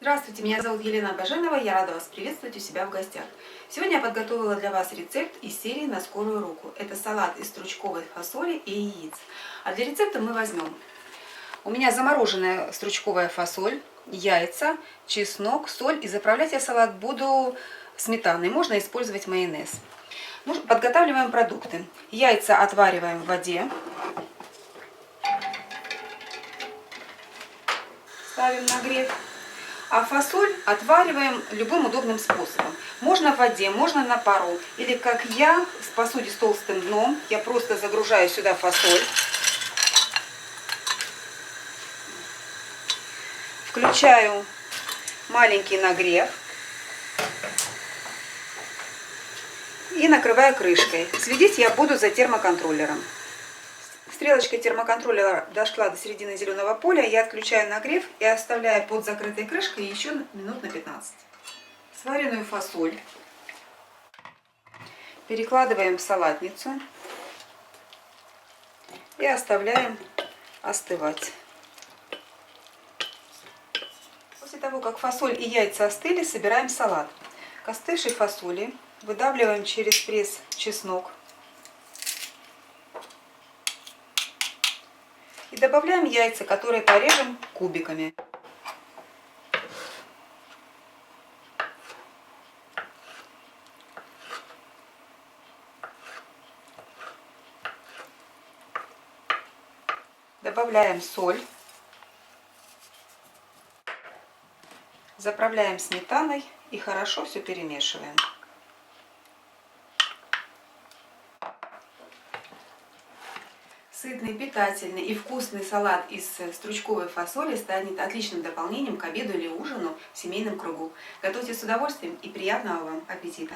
Здравствуйте, меня зовут Елена Баженова, я рада вас приветствовать у себя в гостях. Сегодня я подготовила для вас рецепт из серии «На скорую руку». Это салат из стручковой фасоли и яиц. А для рецепта мы возьмем у меня замороженная стручковая фасоль, яйца, чеснок, соль. И заправлять я салат буду сметаной, можно использовать майонез. Подготавливаем продукты. Яйца отвариваем в воде. Ставим нагрев. А фасоль отвариваем любым удобным способом. Можно в воде, можно на пару. Или как я, в посуде с толстым дном, я просто загружаю сюда фасоль. Включаю маленький нагрев. И накрываю крышкой. Следить я буду за термоконтроллером. Стрелочка термоконтроллера дошла до середины зеленого поля. Я отключаю нагрев и оставляю под закрытой крышкой еще минут на 15. Сваренную фасоль перекладываем в салатницу и оставляем остывать. После того, как фасоль и яйца остыли, собираем салат. К остывшей фасоли выдавливаем через пресс чеснок. И добавляем яйца, которые порежем кубиками. Добавляем соль. Заправляем сметаной и хорошо все перемешиваем. Сытный, питательный и вкусный салат из стручковой фасоли станет отличным дополнением к обеду или ужину в семейном кругу. Готовьте с удовольствием и приятного вам аппетита!